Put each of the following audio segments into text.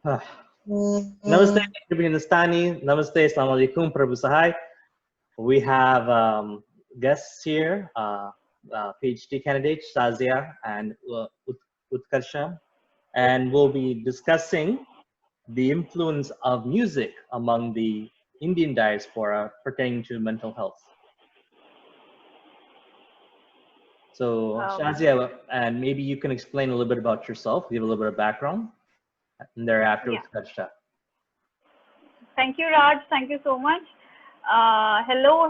Namaste, Hindustani. Namaste, Assalamu alaikum, Prabhu Sahai. We have guests here, PhD candidate Shazia and Utkarsha, and we'll be discussing the influence of music among the Indian diaspora pertaining to mental health. So Shazia, and maybe you can explain a little bit about yourself, give a little bit of background, and thereafter Utkarsha. Thank you, Raj. Thank you so much. Hello,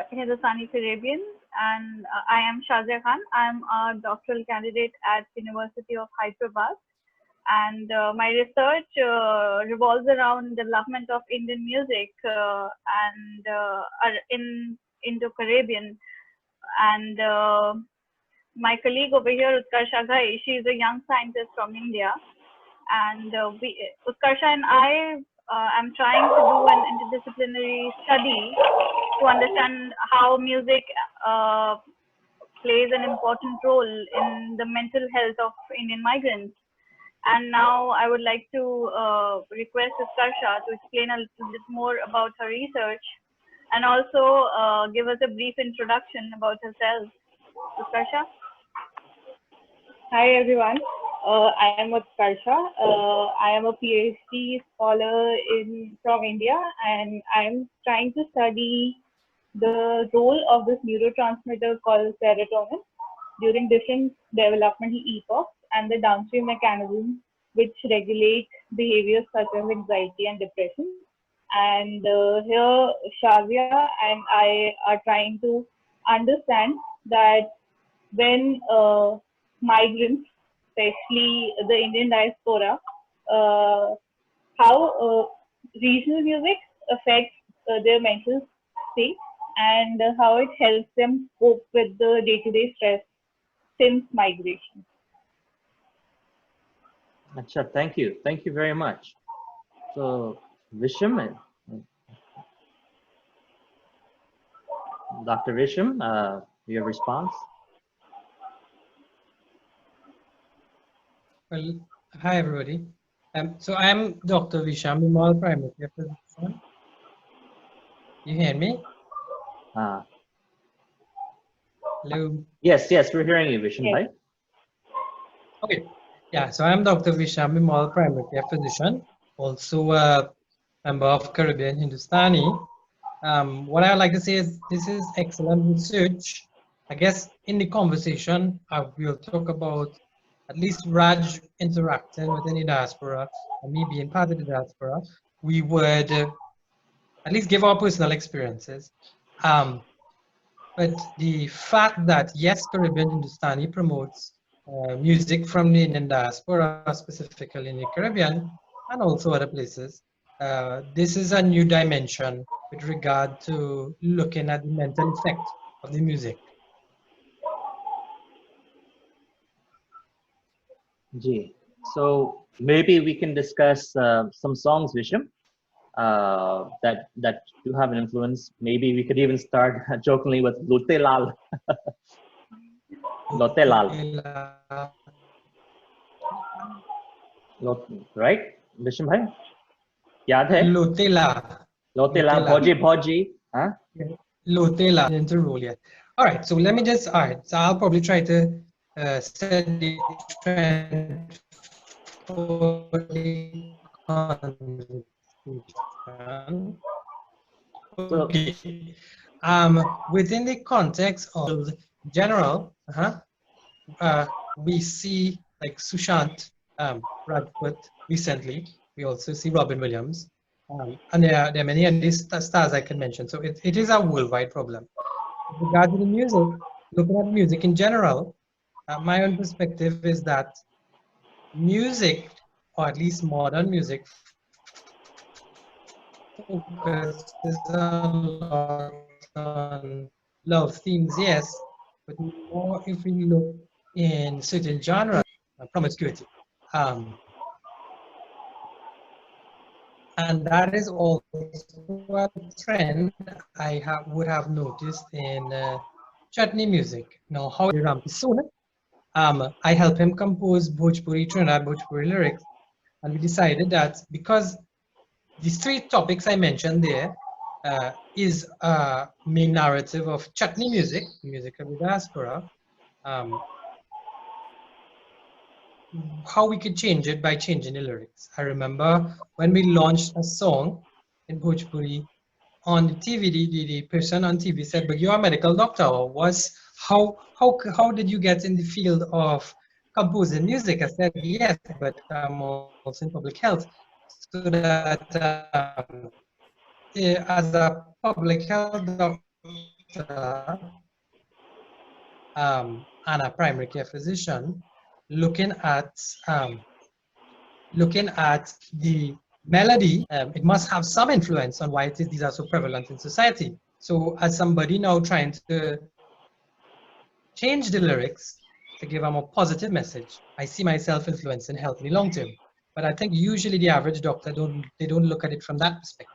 Hindustani Caribbeans, and I am Shazia Khan. I am a doctoral candidate at University of Hyderabad, and my research revolves around development of Indian music and in Indo-Caribbean. And my colleague over here, Utkarsha Ghai, she is a young scientist from India, and Utkarsha and I am trying to do an interdisciplinary study to understand how music plays an important role in the mental health of Indian migrants. And now I would like to request Utkarsha to explain a little bit more about her research and also give us a brief introduction about herself. Utkarsha? Hi everyone, I am Utkarsha. I am a PhD scholar from India, and I am trying to study the role of this neurotransmitter called serotonin during different developmental epochs and the downstream mechanisms which regulate behaviors such as anxiety and depression. And here Shazia and I are trying to understand that when migrants, especially the Indian diaspora, how regional music affects their mental state and how it helps them cope with the day-to-day stress since migration. Acha, thank you. Thank you very much. So, Visham, Dr. Visham, your response? Well, hi everybody. So I am Dr. Visham Bimal, primary care physician. You hear me? Hello. Yes, we're hearing you, Visham. Yes. Okay. Yeah, so I am Dr. Visham Bimal, primary care physician, also a member of Caribbean Hindustani. What I would like to say is this is excellent research. I guess in the conversation, we'll talk about at least Raj interacting within the diaspora and me being part of the diaspora. We would at least give our personal experiences. But the fact that yes, Caribbean Hindustani promotes music from the Indian diaspora, specifically in the Caribbean and also other places, this is a new dimension with regard to looking at the mental effect of the music. Gee. So maybe we can discuss some songs, Visham, that do have an influence. Maybe we could even start jokingly with Lote Lal. Lote Lal. Right? Visham bhai? Yaad hai? Lote Lal. Lote Lal. Bhoji Bhoji. Huh? Lote Lal into role, yeah. All right, so let me just, all right, so I'll probably try to set the trend for the conversation. Okay. Within the context of general, we see like Sushant Rajput recently. We also see Robin Williams, and there are many of these stars I can mention. So it is a worldwide problem. With regard to the music, looking at music in general, my own perspective is that music, or at least modern music, focuses a lot on love themes, yes, but more if we look in certain genres, promiscuity. And that is also a trend I would have noticed in chutney music. Now, how Ramki Sona, I help him compose Bhojpuri, Trinidad Bhojpuri lyrics, And we decided that because these three topics I mentioned there is a main narrative of chutney music, music of the diaspora, um, how we could change it by changing the lyrics. I remember when we launched a song in Bhojpuri on the TV, the person on TV said, "But you're a medical doctor. How did you get in the field of composing music?" I said, "Yes, but I'm also in public health." So that as a public health doctor and a primary care physician, looking at the melody, it must have some influence on why these are so prevalent in society. So as somebody now trying to change the lyrics to give a more positive message, I see myself influencing health in the long term. But I think usually the average doctor don't look at it from that perspective.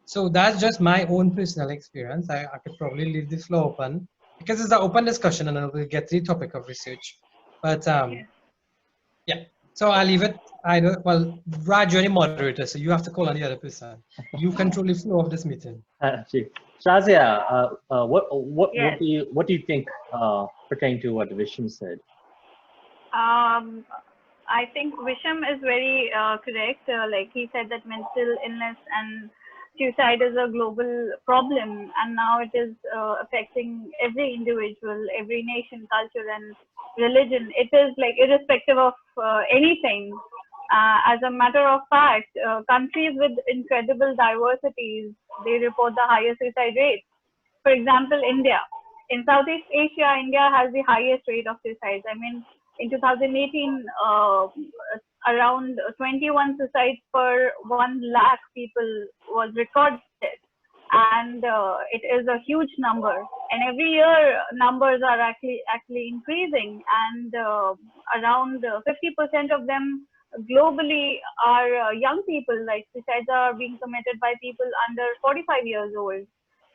So that's just my own personal experience. I could probably leave the floor open because it's an open discussion and then we'll get to the topic of research. But yeah, so I'll leave it. I don't, well, Raj, you're the moderator, so you have to call on the other person. You control the flow of this meeting. Shazia, Yes. what do you think pertaining to what Vishnu said? I think Visham is very correct. Like he said that mental illness and suicide is a global problem, and now it is affecting every individual, every nation, culture, and religion. It is like irrespective of anything. As a matter of fact, countries with incredible diversities, they report the highest suicide rates. For example, India. In Southeast Asia, India has the highest rate of suicides. I mean, in 2018, around 21 suicides per 1 lakh people was recorded. And it is a huge number. And every year, numbers are actually increasing. And around 50% of them globally are young people. Like suicides are being committed by people under 45 years old,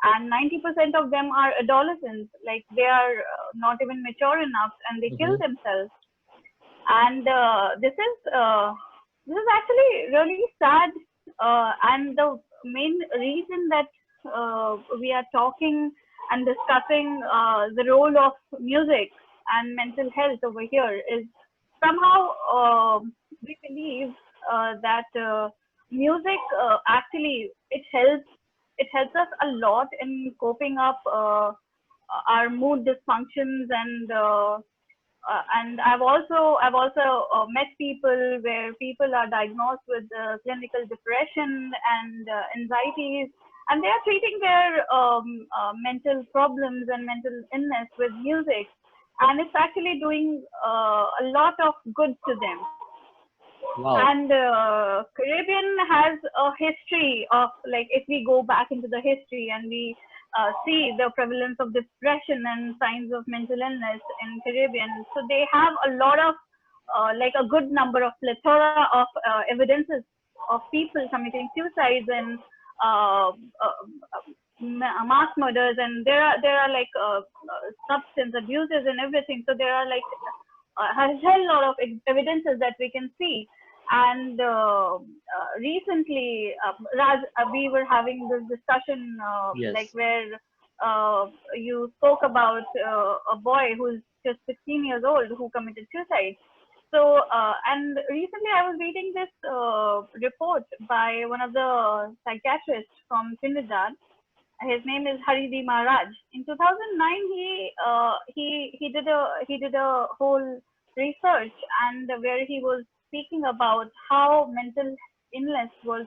and 90% of them are adolescents, like they are not even mature enough, and they kill themselves. And this is actually really sad, and the main reason that we are talking and discussing the role of music and mental health over here is somehow we believe that music actually it helps us a lot in coping up our mood dysfunctions, and I've also met people where people are diagnosed with clinical depression and anxieties, and they are treating their mental problems and mental illness with music, and it's actually doing a lot of good to them. Wow. And Caribbean has a history of, like, if we go back into the history and we see the prevalence of depression and signs of mental illness in Caribbean, so they have a lot of like a good number of plethora of evidences of people committing suicides and mass murders, and there are like substance abuses and everything. So there are like a hell lot of evidences that we can see. And recently, Raj, we were having this discussion, Yes. like where you spoke about a boy who's just 16 years old who committed suicide. So, and recently I was reading this report by one of the psychiatrists from Trinidad. His name is Haridi Maharaj. In 2009, he did a whole research, and where he was speaking about how mental illness was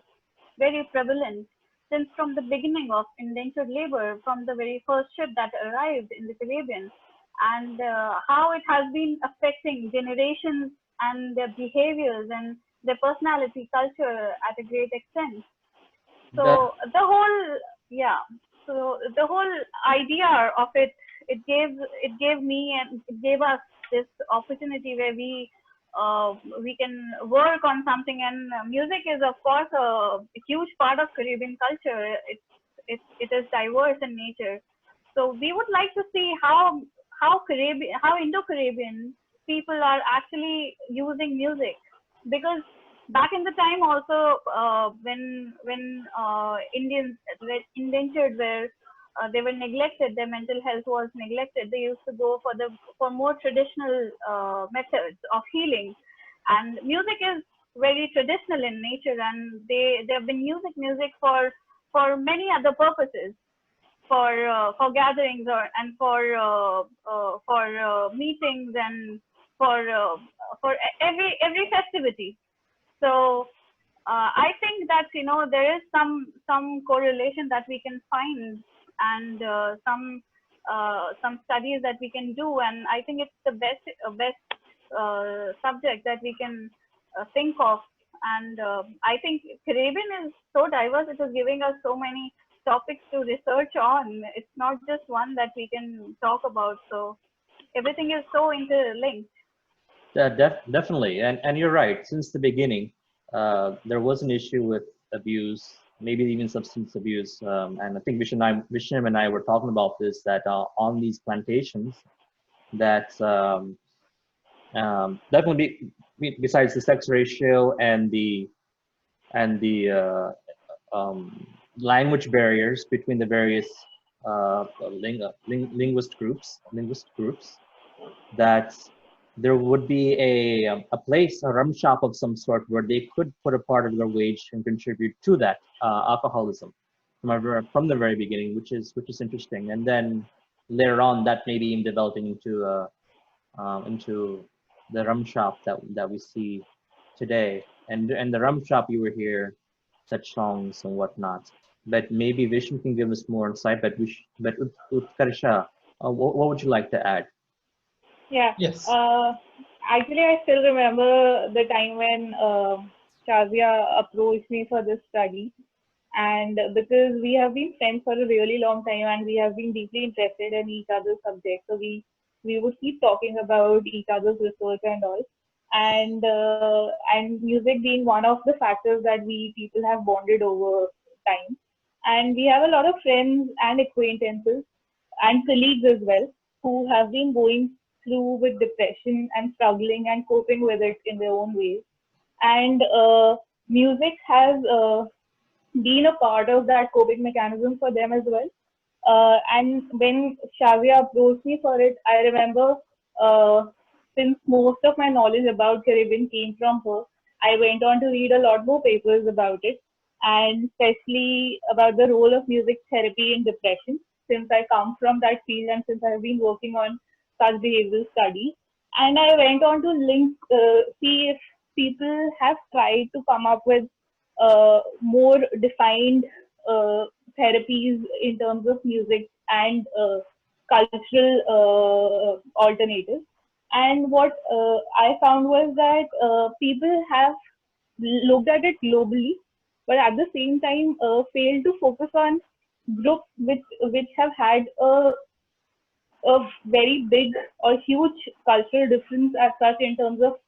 very prevalent since from the beginning of indentured labor, from the very first ship that arrived in the Caribbean, and how it has been affecting generations and their behaviors and their personality culture at a great extent. So the whole, yeah, so the whole idea of it, it gave me and it gave us this opportunity where we can work on something. And music is of course a huge part of Caribbean culture. It is diverse in nature. So we would like to see how Indo-Caribbean people are actually using music, because back in the time also, when indentured were they were neglected, their mental health was neglected. They used to go for more traditional methods of healing, and music is very traditional in nature, and they have been using music for many other purposes, for gatherings and for meetings and for every festivity. So I think that there is some correlation that we can find, and some studies that we can do, and I think it's the best subject that we can think of. And I think Caribbean is so diverse; it is giving us so many topics to research on. It's not just one that we can talk about. So everything is so interlinked. Definitely, and you're right. Since the beginning, there was an issue with abuse, maybe even substance abuse, and I think Vishnu and I were talking about this, that on these plantations, that definitely besides the sex ratio and the language barriers between the various linguist groups, that there would be a place, a rum shop of some sort, where they could put a part of their wage and contribute to that alcoholism from the very beginning, which is interesting. And then later on, that maybe even developing into the rum shop that we see today. And the rum shop, you were here, such songs and whatnot. But maybe Vishnu can give us more insight. But Utkarsha, what would you like to add? Yeah. Yes. Actually, I still remember the time when Shazia approached me for this study. And because we have been friends for a really long time and we have been deeply interested in each other's subjects, so we would keep talking about each other's research and all. And music being one of the factors that we people have bonded over time. And we have a lot of friends and acquaintances and colleagues as well who have been going through with depression and struggling and coping with it in their own ways. And music has been a part of that coping mechanism for them as well. And when Shavia approached me for it, I remember since most of my knowledge about Caribbean came from her, I went on to read a lot more papers about it, and especially about the role of music therapy in depression, since I come from that field and since I've been working on such behavioral studies. And I went on to see if people have tried to come up with more defined therapies in terms of music and cultural alternatives. And what I found was that people have looked at it globally, but at the same time failed to focus on groups which have had a very big or huge cultural difference as such in terms of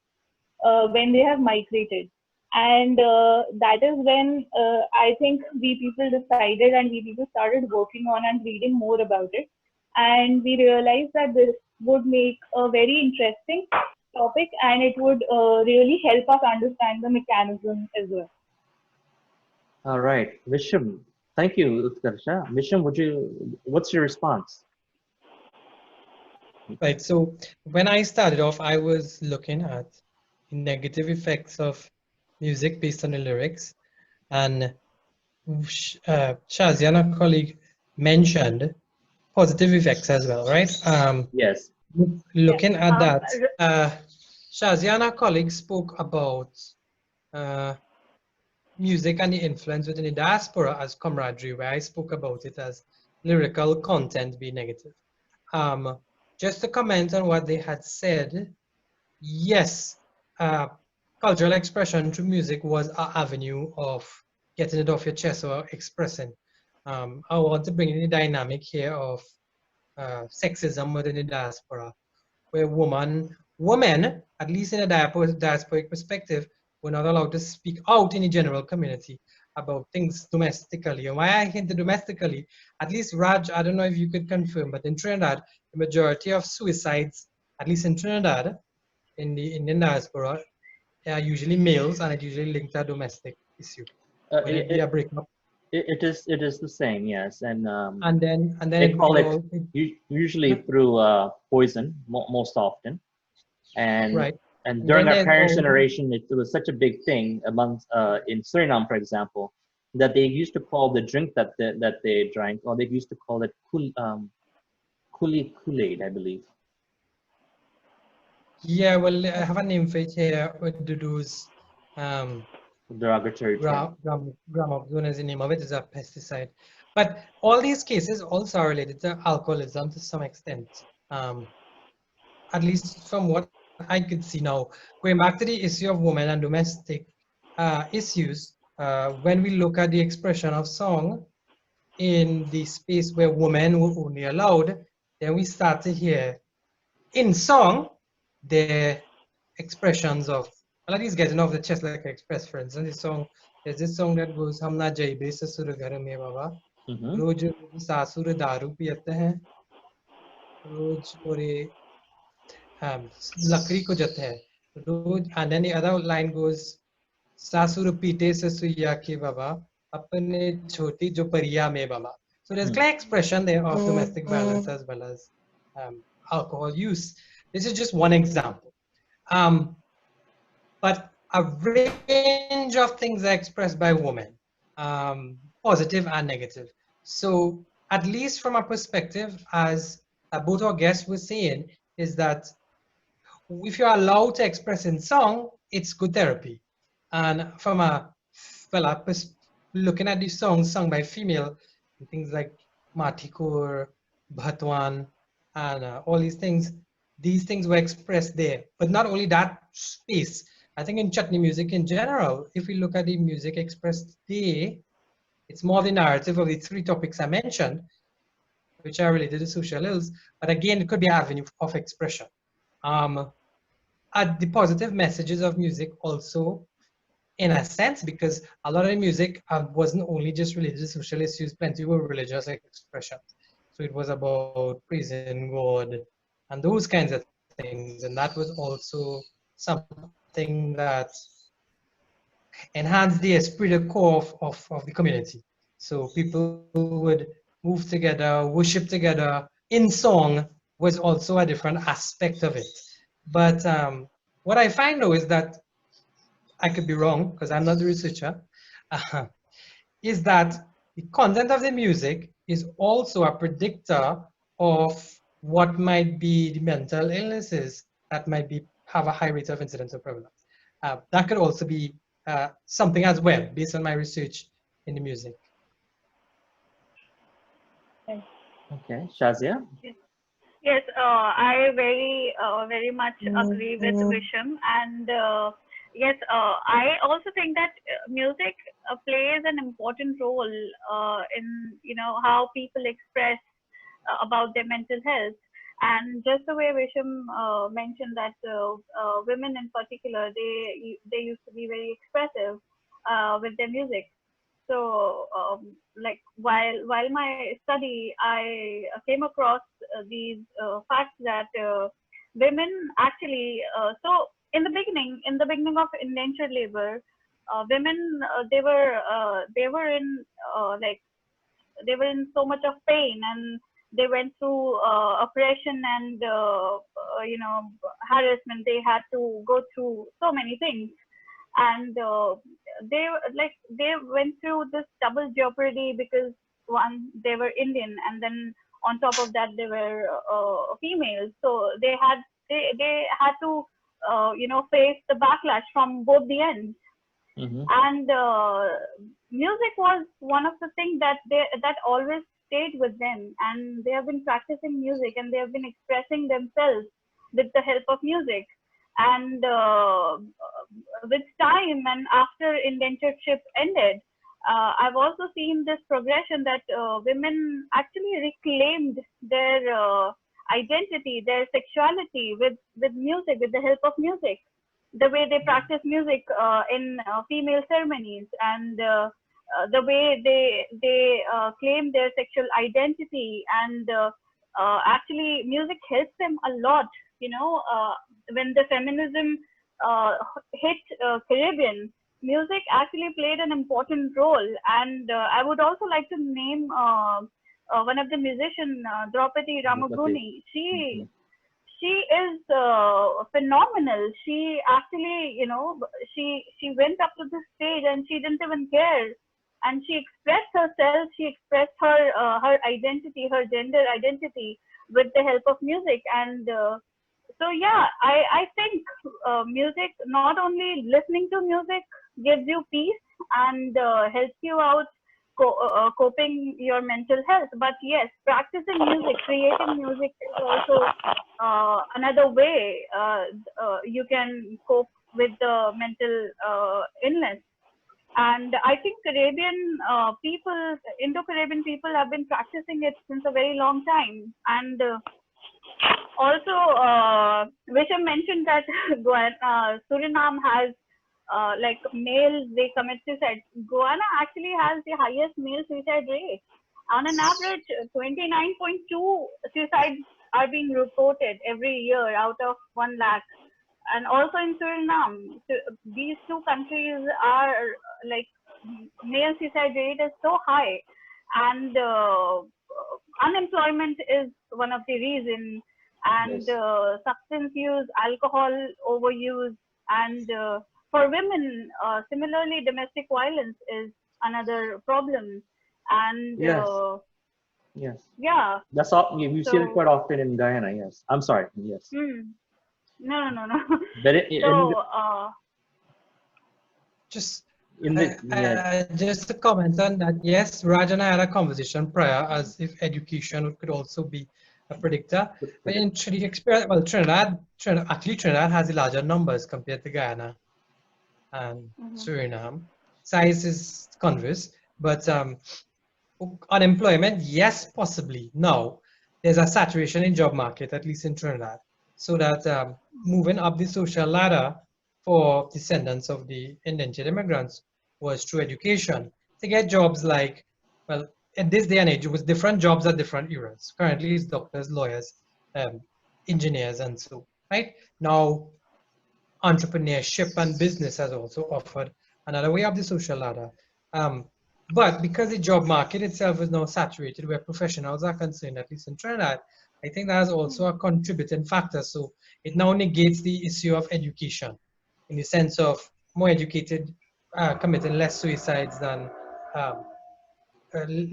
when they have migrated. And that is when I think we people decided and we people started working on and reading more about it. And we realized that this would make a very interesting topic, and it would really help us understand the mechanism as well. All right, Vishnu, thank you, Utkarsha. Vishnu, what's your response? Right. So when I started off, I was looking at negative effects of music based on the lyrics, and Shazia, a colleague, mentioned positive effects as well, right? Yes. Looking at that, Shazia, a colleague, spoke about music and the influence within the diaspora as camaraderie, where I spoke about it as lyrical content being negative. Just to comment on what they had said, yes, cultural expression through music was an avenue of getting it off your chest or expressing. I want to bring in the dynamic here of sexism within the diaspora, where women, at least in a diasporic perspective, were not allowed to speak out in the general community about things domestically. And why I hint domestically, at least Raj, I don't know if you could confirm, but in Trinidad, the majority of suicides, at least in Trinidad, in the Indian diaspora, are usually males, and it usually linked to a domestic issue, Uh, whether it it, be a it, breakup, it is the same, yes, and and then they call it it all usually through poison most often, and right, and and during then our there's parents' all generation, it was such a big thing amongst in Suriname, for example, that they used to call the drink that they drank, or they used to call it Kool-Aid, I believe. yeah. Well, I have a name for it here. With those um, Derogatory term. gramoxone is the name of it. Is a pesticide, but all these cases also are related to alcoholism to some extent. At least from what I could see now, going back to the issue of women and domestic issues, when we look at the expression of song in the space where women were only allowed, then we start to hear in song the expressions of, well, at least getting off the chest like I expressed, for instance, there's this song that goes, हम ना जाइबे ससुर घर में बाबा, Mm-hmm. रोज सासुर दारू पियते हैं, रोज ओरे लकड़ी को जते हैं, रोज, and then the other line goes, सासुर पीटे ससुइया के बाबा, अपने छोटी जो परिया में बाबा. So there's clear expression there of domestic violence as well as alcohol use. This is just one example. But a range of things are expressed by women, positive and negative. So at least from a perspective, as both our guests were saying, is that if you're allowed to express in song, it's good therapy. And from a, well, looking at these songs sung by female, things like Matikur, Bhatwan, and all these things were expressed there. But not only that space, I think in chutney music in general, if we look at the music expressed there, it's more the narrative of the three topics I mentioned, which are related to social ills. But again, it could be an avenue of expression. The positive messages of music also, in a sense, because a lot of the music wasn't only just related to social issues, plenty were religious expressions. So it was about praising God and those kinds of things. And that was also something that enhanced the esprit de corps of the community. So people would move together, worship together in song was also a different aspect of it. But what I find though is that, I could be wrong because I'm not the researcher, is that the content of the music is also a predictor of what might be the mental illnesses that might be have a high rate of incidence or prevalence. That could also be something as well, based on my research in the music. Okay, Shazia. Yes, I very much agree with Visham, and yes, I also think that music plays an important role in how people express about their mental health. And just the way Visham mentioned that women in particular, they used to be very expressive with their music. So like while my study, I came across these facts that women actually, so in the beginning of indentured labor, women they were in like they were in so much of pain, and they went through oppression and harassment. They had to go through so many things, and they went through this double jeopardy because one, they were Indian, and then on top of that they were females, so they had to face the backlash from both the ends. Mm-hmm. And music was one of the things that always stayed with them, and they have been practicing music, and they have been expressing themselves with the help of music. And with time and after indentureship ended, I've also seen this progression that women actually reclaimed their identity, their sexuality with music, with the help of music. The way they practice music in female ceremonies, and the way they claim their sexual identity, and actually music helps them a lot. When the feminism hit Caribbean, music actually played an important role. And I would also like to name one of the musicians, Draupadi Ramaguni. She is phenomenal. She actually, you know, she went up to the stage and she didn't even care, and she expressed herself. She expressed her identity, her gender identity, with the help of music. And so yeah, I think music, not only listening to music gives you peace and helps you out coping your mental health, but yes, practicing music, creating music is also another way you can cope with the mental illness. And I think Caribbean people, Indo-Caribbean people have been practicing it since a very long time. And also, Visham mentioned that Suriname has like males, they commit suicide. Guyana actually has the highest male suicide rate. On an average, 29.2 suicides are being reported every year out of 1 lakh. And also in Suriname, these two countries are like, male suicide rate is so high, and unemployment is one of the reasons, and Yes. substance use, alcohol overuse, and for women, similarly, domestic violence is another problem. And Yes. Yes. yeah, That's all. We see it so quite often in Guyana. Yes. I'm sorry. Yes. no, no, no, no. But So Just in the yes. just a comment on that. Yes, Raj and I had a conversation prior as if education could also be a predictor. But in well, Trinidad has the larger numbers compared to Guyana and Suriname. Size is converse, but unemployment, yes, possibly. Now, there's a saturation in job market, at least in Trinidad, so that moving up the social ladder for descendants of the indentured immigrants was through education. To get jobs like, well, in this day and age, it was different jobs at different eras. Currently, it's doctors, lawyers, engineers, and so, right? Now, entrepreneurship and business has also offered another way up the social ladder. But because the job market itself is now saturated where professionals are concerned, at least in Trinidad, I think that is also a contributing factor. So it now negates the issue of education in the sense of more educated committing less suicides than um,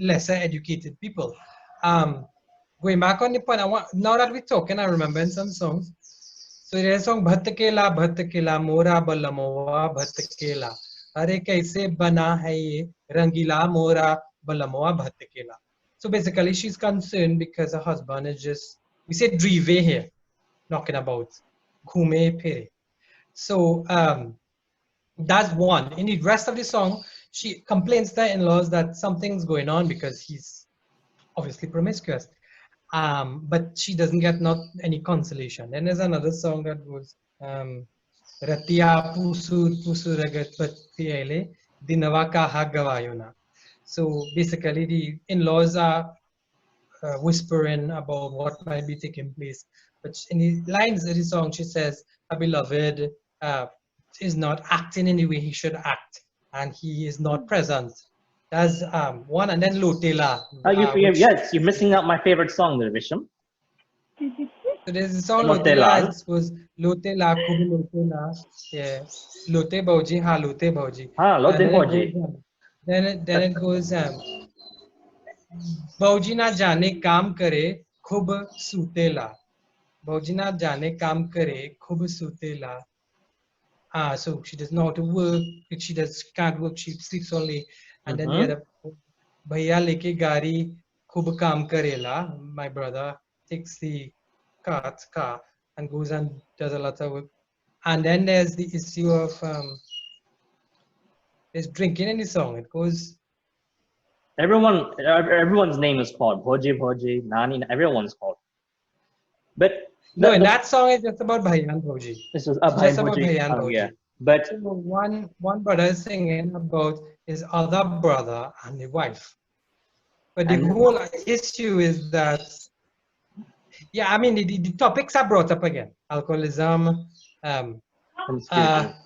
lesser educated people. Going back on the point, now that we're talking, I remember in some songs. So there's a song Bhattakela Mora Balamoa Bhattakela. Are kaise bana hai ye rangila mora balamoa Bhattakela. So basically she's concerned because her husband is just, we say drive here, knocking about Kume Pere. So that's one. In the rest of the song, she complains to her in-laws that something's going on because he's obviously promiscuous. But she doesn't get not any consolation. Then there's another song that goes Ratia Pusu Ragat Patiele Dinavaka Hagavayona. So basically the in-laws are whispering about what might be taking place. But in the lines of the song, she says, "A beloved is not acting in the way he should act, and he is not present." That's one. And then Lotela. Yes, you're missing out my favorite song there, Visham. So there's a song Motilal. Lotela was Lotela Kubi Lotela. Yeah. Lote Bauji, ha Lote Bauji. Lote And Bauji. then it goes Bauji na jane kaam kare khub sutela. Bauji na jane kaam kare khub sutela. So she doesn't know how to work. She can't work. She sleeps only. And then the other, Bhaiya leke gari khub kaam karela. My brother takes the car and goes and does a lot of work. And then there's the issue of there's drinking in the song. It goes. Everyone's name is called Bhoji, Nani. Everyone's called. But No, in that song it's just about Bhaiya and Bhoji. This was It's just about Bhaiya and oh, Bhoji. yeah. But so one brother is singing about his other brother and the wife. But the whole issue is that, yeah, I mean, the topics are brought up again. Alcoholism,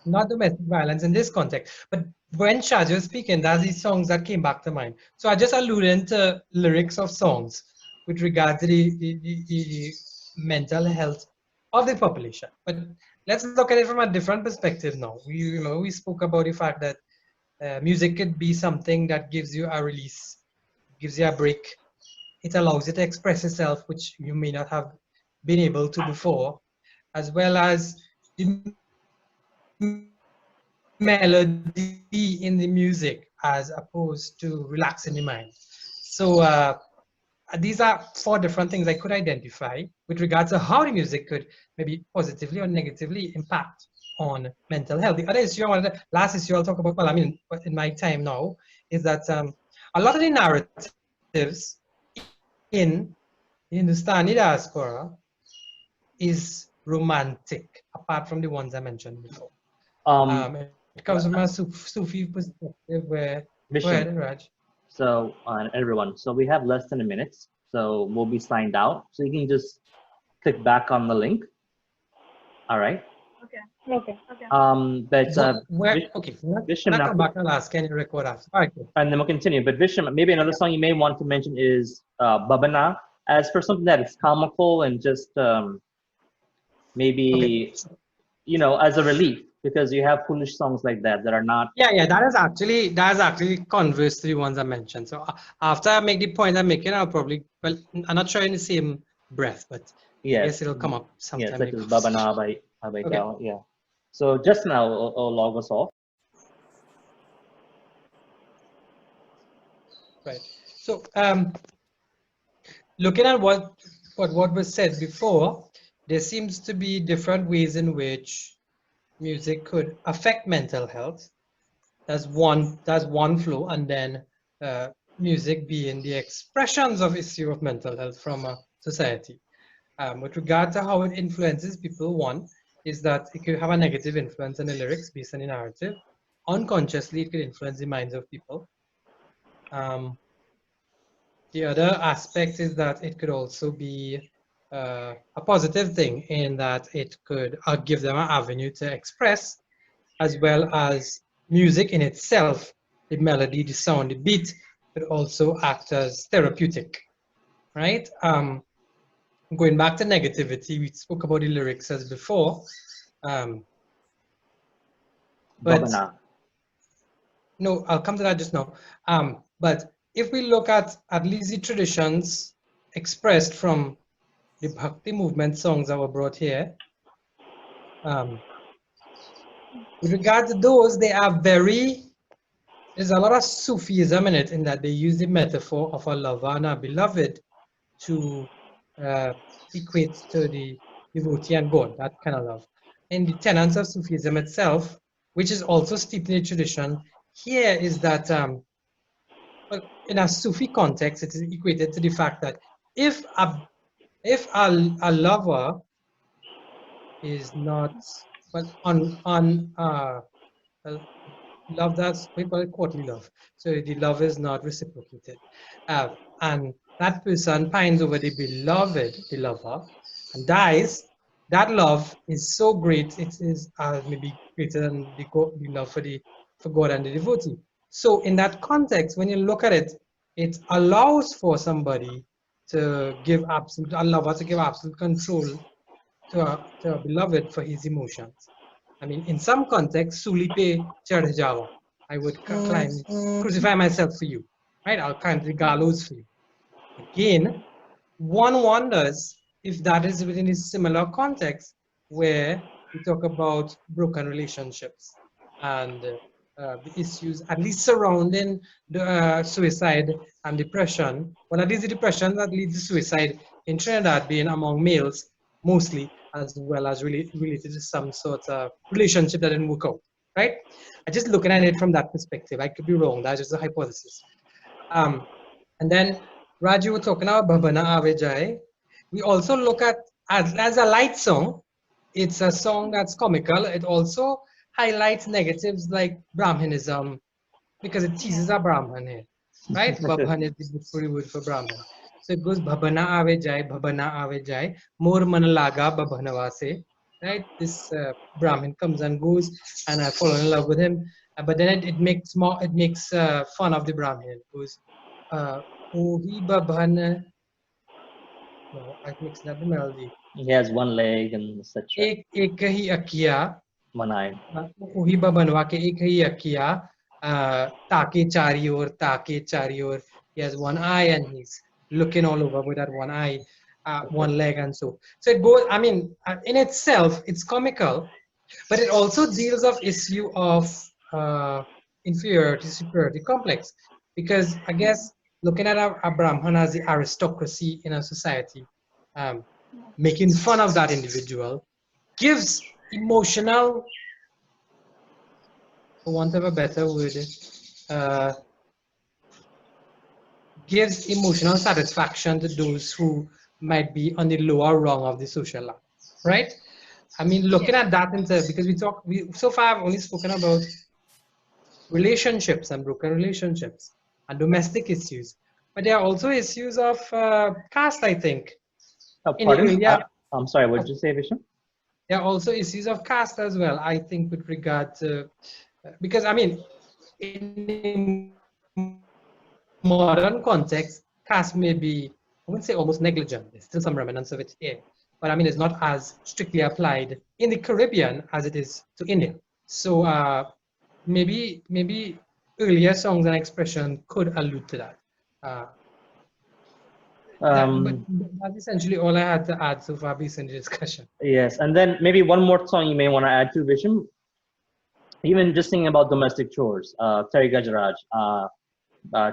not domestic violence in this context, but when Shazia was speaking, that's these songs that came back to mind. So I just alluded to lyrics of songs with regard to the mental health of the population. But let's look at it from a different perspective now. We spoke about the fact that music could be something that gives you a release, gives you a break. It allows you to express yourself, which you may not have been able to before, as well as the melody in the music as opposed to relaxing the mind. So these are 4 different things I could identify with regards to how the music could maybe positively or negatively impact on mental health. The other issue last issue I'll talk about, well, I mean, in my time now, is that a lot of the narratives in the Hindustani diaspora is romantic, apart from the ones I mentioned before. It comes from a Sufi perspective where, go ahead, Raj. So, everyone, so we have less than a minute, so we'll be signed out. So you can just click back on the link. All right. Okay. But Okay. Visham, I'll come back and ask, can you record after? All right, cool. And then we'll continue. But Visham, maybe another song you may want to mention is Babana, as for something that is comical and just maybe, as a relief, because you have foolish songs like that are not. Yeah, that is actually converse to the ones I mentioned. So after I make the point I'm making, I'll probably, well, I'm not sure in the same breath, but yes, I guess it'll come up sometime. Yes, such as Babana by Gal, yeah. So just now, I'll log us off. Right. So looking at what was said before, there seems to be different ways in which music could affect mental health. That's one flow, and then music being the expressions of issue of mental health from a society. With regard to how it influences people, one is that it could have a negative influence on the lyrics based on the narrative. Unconsciously, it could influence the minds of people. The other aspect is that it could also be a positive thing in that it could give them an avenue to express, as well as music in itself, the melody, the sound, the beat, could also act as therapeutic, right? Going back to negativity, we spoke about the lyrics as before. But no, I'll come to that just now. But if we look at least the traditions expressed from the Bhakti movement songs that were brought here, with regard to those, there's a lot of Sufism in it, in that they use the metaphor of a lover and a beloved to equate to the devotee and God, that kind of love. And the tenets of Sufism itself, which is also steeped in the tradition, here is that well, in a Sufi context, it is equated to the fact that if a lover is not, well, love, that's we call it courtly love. So the love is not reciprocated, and that person pines over the beloved, the lover, and dies. That love is so great; it is maybe greater than the love for God and the devotee. So in that context, when you look at it, it allows for somebody to give a lover to give absolute control to a beloved for his emotions. I mean, in some contexts, Sulipe Chardhajawa, I would crucify myself for you, right? I'll climb the gallows for you. Again, one wonders if that is within a similar context where we talk about broken relationships and the issues, at least surrounding the suicide and depression. Well, at least the depression that leads to suicide in Trinidad being among males mostly, as well as related to some sort of relationship that didn't work out, right? I'm just looking at it from that perspective. I could be wrong. That's just a hypothesis. And then Raju was talking about Babana Avejai. We also look at as a light song. It's a song that's comical. It also highlights negatives like Brahmanism, because it teases a Brahman here, right? Babhan is the Bhojpuri word for Brahman. So it goes Babana Avejai, Babana Avejai, More Man Laga Babhanavase. right? This Brahmin comes and goes, and I fall in love with him. But then it makes fun of the Brahmin. It goes, "Ohi babhan." No, I mixed up the melody. He has one leg and etc. एक ही अकिया, One eye. वही बनवा के एक ही अकिया, ताके चारी ओर. He has one eye and he's looking all over with that one eye, one leg, and so it goes. I mean, in itself, it's comical, but it also deals of issue of inferiority superiority complex, because I guess looking at a Brahman as the aristocracy in a society, making fun of that individual gives emotional, for want of a better word, gives emotional satisfaction to those who might be on the lower rung of the social ladder, right? I mean, looking at that because so far I've only spoken about relationships and broken relationships and domestic issues, but there are also issues of caste, I think. Pardon? I'm sorry, what did you say, Vishnu? There are also issues of caste as well, I think, with regard to, because I mean, in modern context, caste may be, I wouldn't say almost negligent. There's still some remnants of it here, but I mean, it's not as strictly applied in the Caribbean as it is to India. So maybe earlier songs and expression could allude to that. But that's essentially all I had to add so far based on the discussion. Yes, and then maybe one more song you may want to add to, Vishnu. Even just singing about domestic chores, Terry Gajaraj,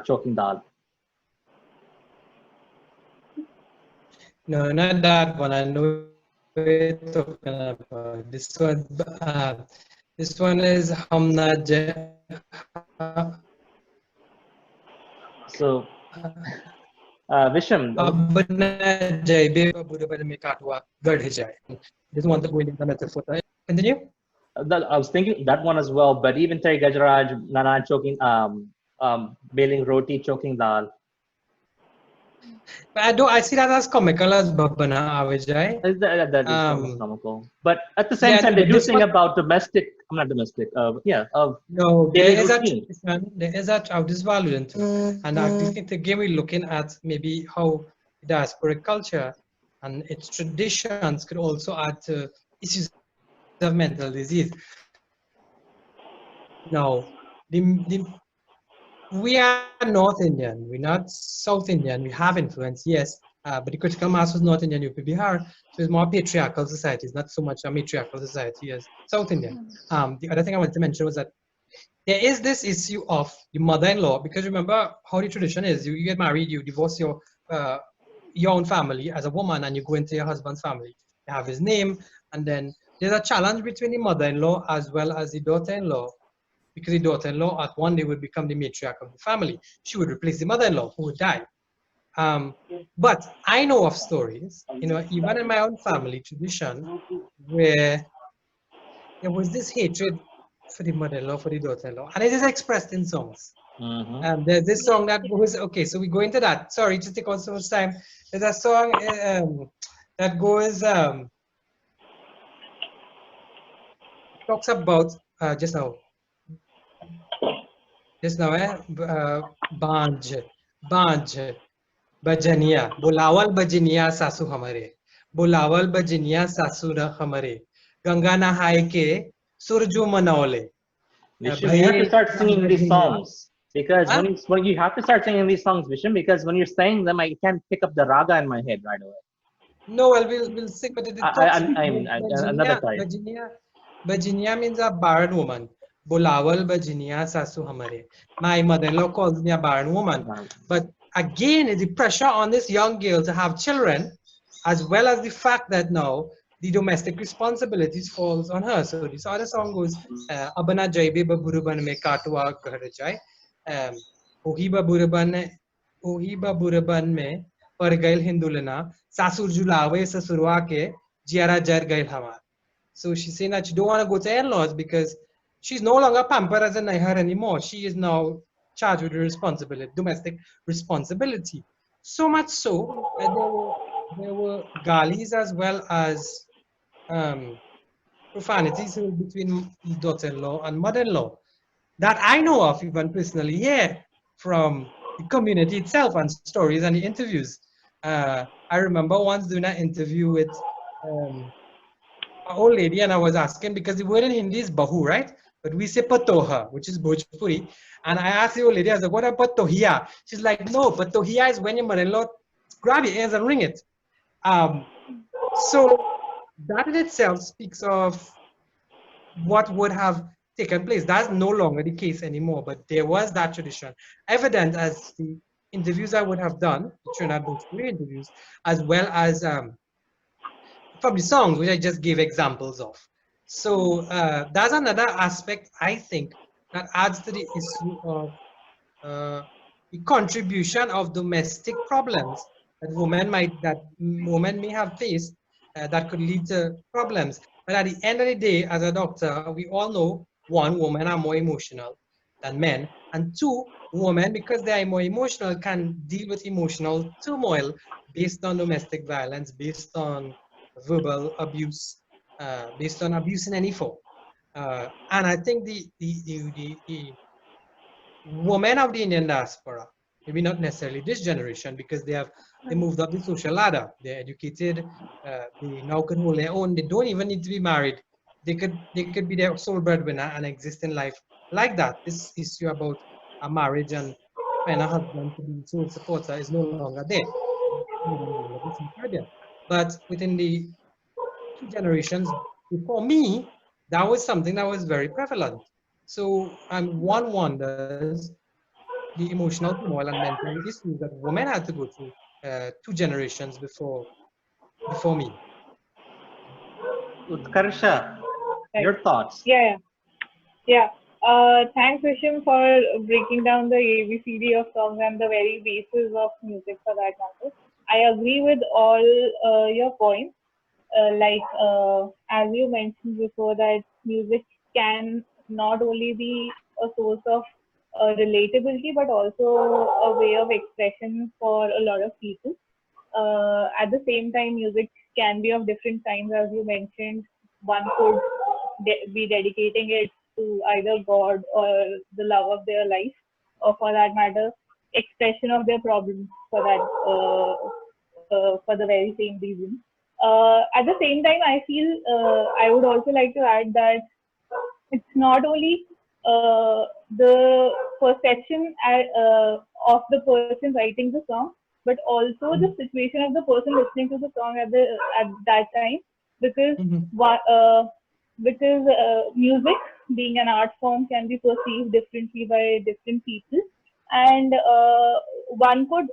choking dal. No, not that one. I know what you're talking about. This one is Hamna Jai. So, Vishnu. Abna Jai Beba Buddha Mein Katwa Gadhe Jai. Just want to go into the metaphor. Continue. I was thinking that one as well, but even Terry Gajaraj, Nana choking, bailing roti, choking dal. But I see that as comical as Babana Avijay. That is almost comical. But at the same time, they do sing about domestic, not domestic, no, there is that I was valued into. And I think again, we're looking at maybe how diasporic culture and its traditions could also add to issues of mental disease. Now, we are North Indian, we're not South Indian. We have influence, yes, but the critical mass was North Indian, UP Bihar, so it's more patriarchal society. It's not so much a matriarchal society as South Indian. The other thing I wanted to mention was that there is this issue of the mother-in-law, because remember how the tradition is: you get married, you divorce your own family as a woman, and you go into your husband's family. You have his name, and then there's a challenge between the mother-in-law as well as the daughter-in-law. Because the daughter-in-law at one day would become the matriarch of the family. She would replace the mother-in-law who would die. But I know of stories, even in my own family tradition, where there was this hatred for the mother-in-law, for the daughter-in-law, and it is expressed in songs. And there's this song that goes, okay, so we go into that. Sorry to take on so much time. There's a song that goes, talks about, just now, Banj, Bajaniya, Bulawal Bajaniya Sasu Hamare, Bulawal Bajaniya Sasu Hamare, Ganga Nahai ke Surju Manaole. You have to start singing these songs, because when you have to start singing these songs, Vishnu, because when you're saying them, I can't pick up the raga in my head right away. No, well, we'll sing, but it another time. Bajaniya means a barren woman. Bulawal Bajaniya Sasu Hamare. My mother-in-law calls me a barren woman. But again, the pressure on this young girl to have children, as well as the fact that now the domestic responsibilities falls on her. So this other song goes, Abana Jaibe Baburuban me Katwa Garajai, Ohiba Buraban me Pargail Hindulana, Sasur Julawe Sasurwa ke Jiara Jar Gail Hamar. So she's saying that she don't want to go to in-laws because she's no longer pampered as a Naihar anymore. She is now charged with responsibility, domestic responsibility. So much so that there were galis as well as profanities heard between daughter-in-law and mother-in-law that I know of, even personally here from the community itself and stories and the interviews. I remember once doing an interview with an old lady, and I was asking, because the word in Hindi is bahu, right? But we say patoha, which is Bhojpuri. And I asked the old lady, I was like, what about patohiya? She's like, no, patohiya is when your mother-in-law grab your ears and ring it. So that in itself speaks of what would have taken place. That's no longer the case anymore, but there was that tradition, evident as the interviews I would have done, the Trinidad Bhojpuri interviews, as well as from the songs, which I just gave examples of. So that's another aspect, I think, that adds to the issue of the contribution of domestic problems that women may have faced that could lead to problems. But at the end of the day, as a doctor, we all know, one, women are more emotional than men, and two, women, because they are more emotional, can deal with emotional turmoil based on domestic violence, based on verbal abuse, based on abuse in any form. And I think the women of the Indian diaspora, maybe not necessarily this generation, because they moved up the social ladder, they're educated, they now can hold their own, they don't even need to be married. They could be their sole breadwinner and exist in life like that. This issue about a marriage and find a husband to be sole supporter is no longer there. But within the 2 generations before me, that was something that was very prevalent. So one wonders the emotional turmoil and mental issues that women had to go through 2 generations before me. Utkarsha, Right. your thoughts? Yeah. Thanks, Visham, for breaking down the ABCD of songs and the very basis of music for that matter. I agree with all your points. As you mentioned before, that music can not only be a source of relatability, but also a way of expression for a lot of people. At the same time, music can be of different kinds, as you mentioned. One could be dedicating it to either God or the love of their life, or for that matter, expression of their problems for that for the very same reason. At the same time, I feel I would also like to add that it's not only the perception of the person writing the song, but also the situation of the person listening to the song at that time, because music, being an art form, can be perceived differently by different people, and one could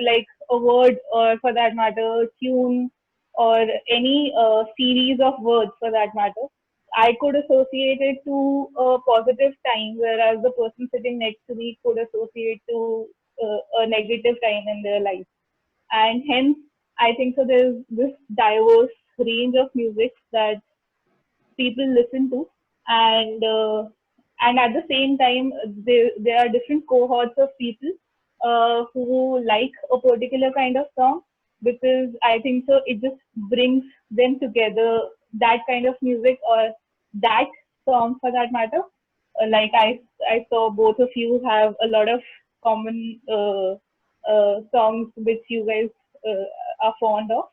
like a word, or for that matter tune, or any series of words for that matter, I could associate it to a positive time, whereas the person sitting next to me could associate to a negative time in their life. And hence, I think so there's this diverse range of music that people listen to, and at the same time, there are different cohorts of people who like a particular kind of song, because I think so it just brings them together, that kind of music or that song for that matter. Like I saw both of you have a lot of common songs which you guys are fond of,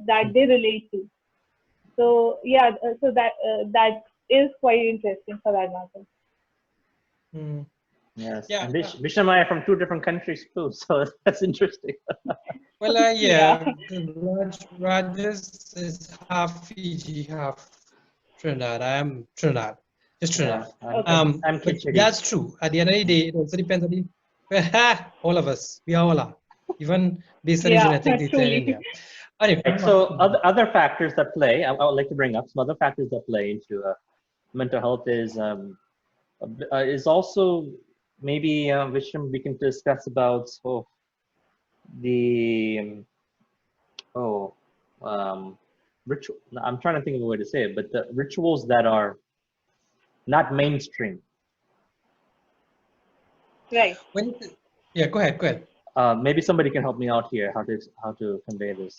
that they relate to. So yeah, so that is quite interesting for that matter. Yes. Yeah. And Vishnu and I are from 2 different countries too, so that's interesting. Well, yeah, Raj is half Fiji, half Trinidad. I am Trinidad, just Trinidad. I'm But Khichdi. that's true. At the end of the day, it also depends on the all of us. We are all even based on the genetic data in India. Anyway, Right, so other factors that play, I would like to bring up some other factors that play into mental health is also maybe which we can discuss about the ritual. I'm trying to think of a way to say it, but the rituals that are not mainstream. Right. Yeah, go ahead. Maybe somebody can help me out here how to convey this.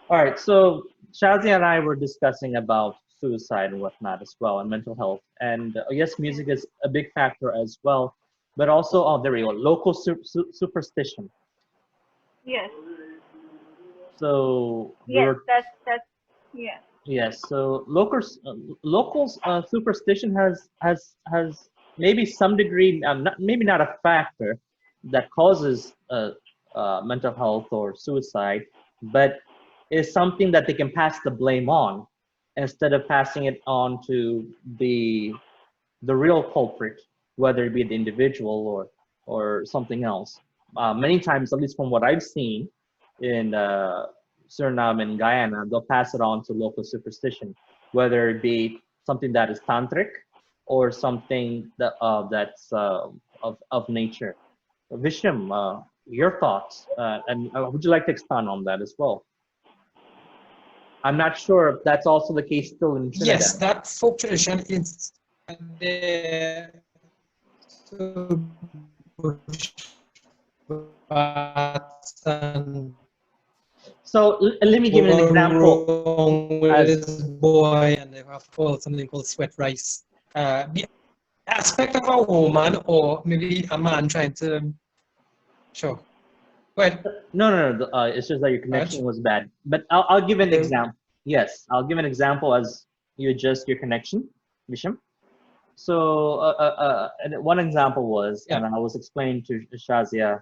All right, so Shazia and I were discussing about suicide and whatnot as well, and mental health. And yes, music is a big factor as well, but also, oh, there we go, local superstition. Yes. So Yes. we're That's yes. yes. So locals superstition has maybe some degree, not maybe not a factor that causes mental health or suicide, but is something that they can pass the blame on instead of passing it on to the real culprit, whether it be the individual or something else. Many times, at least from what I've seen in Suriname and Guyana, they'll pass it on to local superstition, whether it be something that is tantric or something that's of nature. Visham, your thoughts, and would you like to expand on that as well? I'm not sure if that's also the case still in Trinidad. Yes, that folk tradition is there. So bush bats and So let me give you an example. wrong with this boy, and they have called something called sweat rice. The aspect of a woman or maybe a man trying to, sure. Go ahead. No. It's just that your connection was bad. But I'll give an example. Yes, I'll give an example as you adjust your connection, Visham. So and one example was, Yeah. and I was explaining to Shazia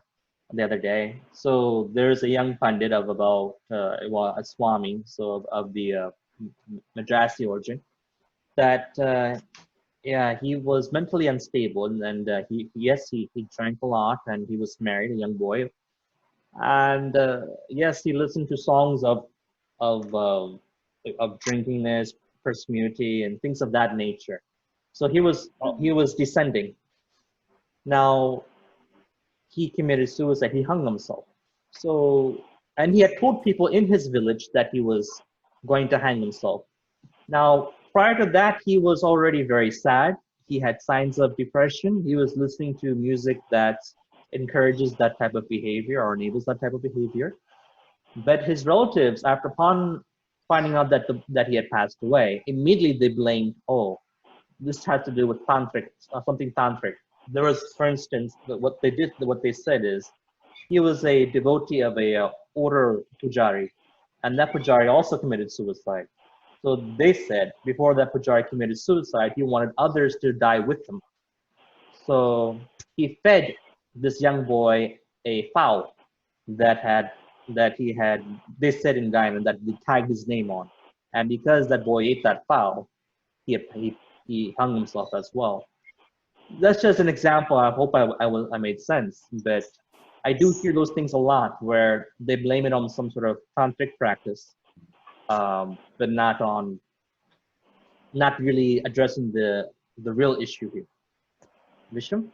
the other day. So there's a young pandit of about well, a Swami, so of the Madrasi origin, that yeah, he was mentally unstable, and he drank a lot, and he was married, a young boy, and yes, he listened to songs of um of drinkingness, promiscuity, and things of that nature. So he was descending. Now he committed suicide. He hung himself. So and he had told people in his village that he was going to hang himself. Now prior to that, he was already very sad. He had signs of depression. He was listening to music that encourages that type of behavior or enables that type of behavior. But his relatives, after upon finding out that he had passed away, immediately they blamed, oh, this had to do with tantric, something tantric. There was, for instance, what they said is he was a devotee of a order pujari, and that pujari also committed suicide. So they said before that pujari committed suicide, he wanted others to die with him. So he fed this young boy a fowl that had that he had. They said in Guyana that they tagged his name on, and because that boy ate that fowl, he hung himself as well. That's just an example. I hope I made sense, but I do hear those things a lot where they blame it on some sort of tantric practice, but not really addressing the real issue here. Vishnu?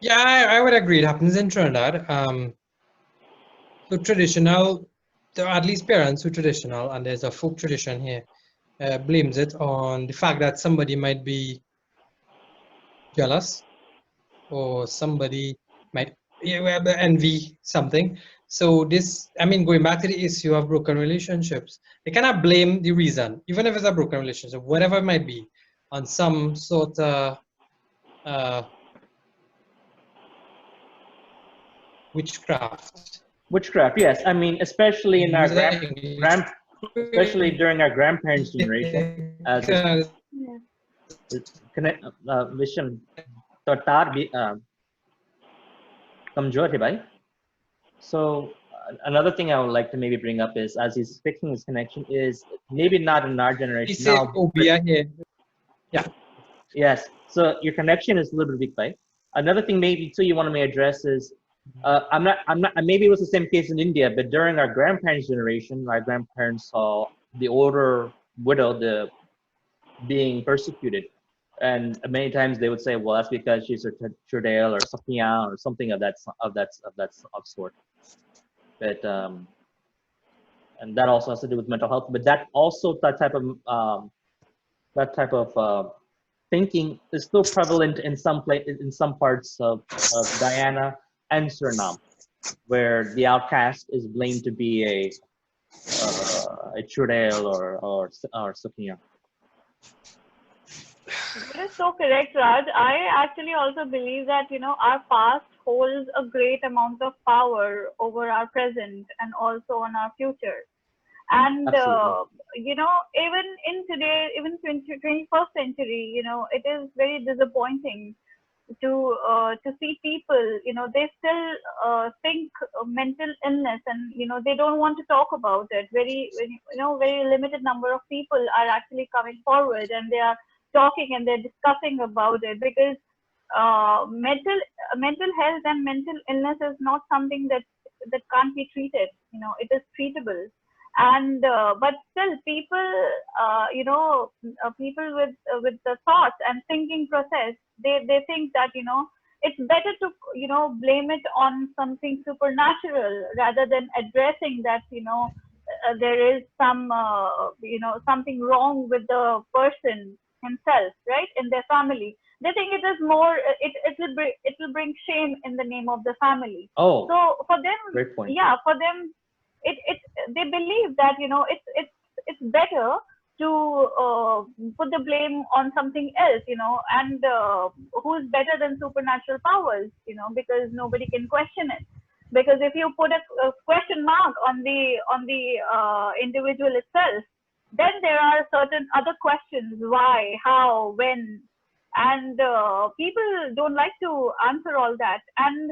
Yeah, I would agree. It happens in Trinidad. So traditional, there are at least parents who are traditional, and there's a folk tradition here, blames it on the fact that somebody might be jealous or somebody might envy something. So this, I mean, going back to the issue of broken relationships, they cannot blame the reason, even if it's a broken relationship, whatever it might be, on some sort of witchcraft. Witchcraft, yes. I mean, especially in our especially during our grandparents' generation, as connect vision तो तार भी कमजोर है भाई. So another thing I would like to maybe bring up is, as he's fixing his connection, is maybe not in our generation now. Yeah. Yes. So your connection is a little bit weak, right? Another thing maybe too you want to address is, I'm not, maybe it was the same case in India, but during our grandparents' generation, our grandparents saw the older widow being persecuted. And many times they would say, well, that's because she's a Churdale or Safiya or something of sort. But and that also has to do with mental health. But that also that type of thinking is still prevalent in some parts of Guyana and Suriname, where the outcast is blamed to be Chudel or Sukiya. That is so correct, Raj. I actually also believe that, our past holds a great amount of power over our present and also on our future. And, even in today, even 21st century, it is very disappointing to see people, they still think mental illness, and they don't want to talk about it. Very limited number of people are actually coming forward, and they are talking and they're discussing about it, because mental health and mental illness is not something that can't be treated. It is treatable. And but still people, people with the thoughts and thinking process, they think that it's better to blame it on something supernatural rather than addressing that there is something wrong with the person himself, right, in their family. They think it is more, it will bring shame in the name of the family. Oh, So for them, great point. yeah, for them, it they believe that it's better to put the blame on something else, and who's better than supernatural powers, because nobody can question it. Because if you put a question mark on the individual itself, then there are certain other questions: why, how, when, and people don't like to answer all that. And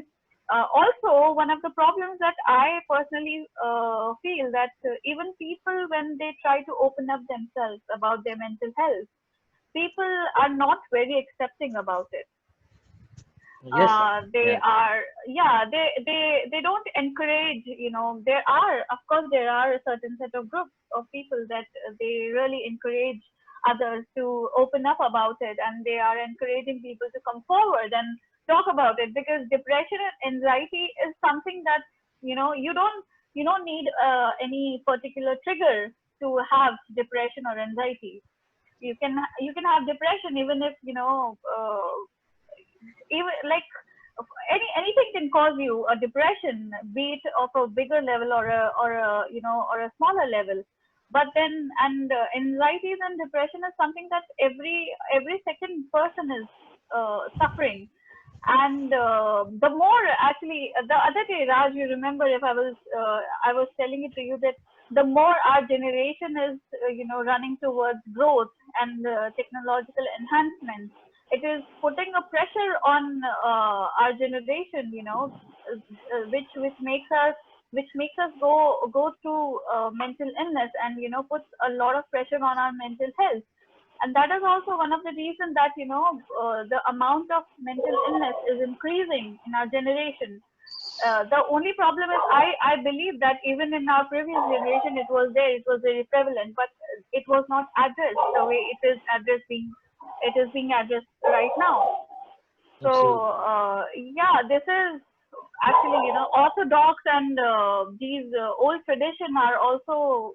also, one of the problems that I personally feel that even people, when they try to open up themselves about their mental health, people are not very accepting about it. Yes. They are, yeah, they don't encourage. There are, of course, there are a certain set of groups of people that they really encourage others to open up about it, and they are encouraging people to come forward and talk about it, because depression and anxiety is something that you don't need any particular trigger to have depression or anxiety. You can have depression even if even like anything can cause you a depression, be it of a bigger level or a smaller level. But then, and anxieties and depression is something that every second person is suffering. And the more, actually, the other day, Raj, you remember, if I was telling it to you that the more our generation is running towards growth and technological enhancement, it is putting a pressure on our generation, which makes us go through mental illness, and puts a lot of pressure on our mental health. And that is also one of the reasons that the amount of mental illness is increasing in our generation. The only problem is, I believe that even in our previous generation it was very prevalent, but it was not addressed the way it is being addressed right now. So yeah, this is actually, orthodox and these old tradition are also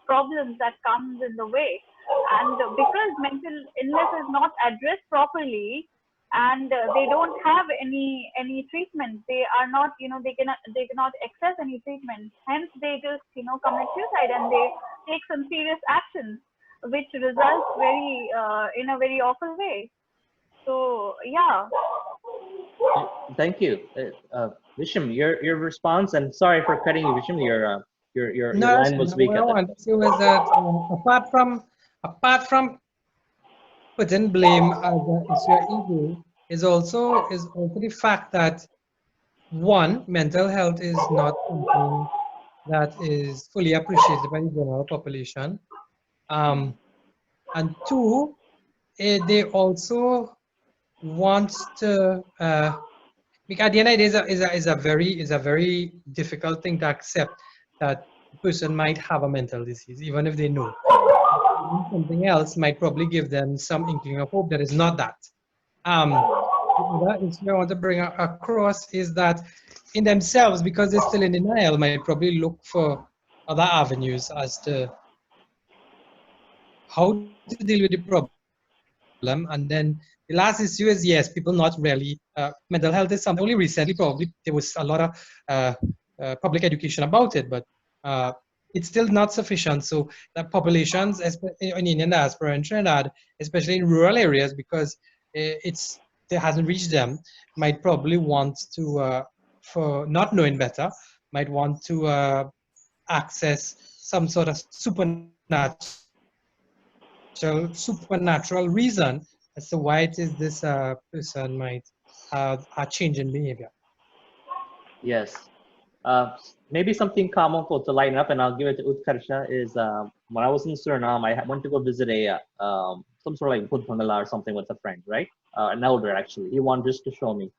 problems that comes in the way. And because mental illness is not addressed properly, and they don't have any treatment, they are not, they cannot access any treatment, hence they just commit suicide, and they take some serious actions which results in a very awful way. So yeah. Thank you, Visham. Your response. And sorry for cutting you, Visham. Your line was weak. What I want to say was that apart from putting blame as an issue of ego, is also the fact that, one, mental health is not something that is fully appreciated by the general population, and two, they also want to because at the end of the day, is a very difficult thing to accept, that a person might have a mental disease, even if they know. Something else might probably give them some inkling of hope that is not that. The other issue I want to bring across is that in themselves, because they're still in denial, might probably look for other avenues as to how to deal with the problem. And then the last issue is, yes, people not really, mental health is something only recently, probably there was a lot of public education about it, but it's still not sufficient. So the populations in Indian diaspora in Trinidad, especially in rural areas, because it hasn't reached them, might probably want to, for not knowing better, might want to access some sort of supernatural reason as to why it is this person might have a change in behavior. Yes. Maybe something common to line up, and I'll give it to Utkarsha, is when I was in Suriname, I went to go visit some sort of like Bangala or something with a friend, right? An elder, actually. He wanted just to show me.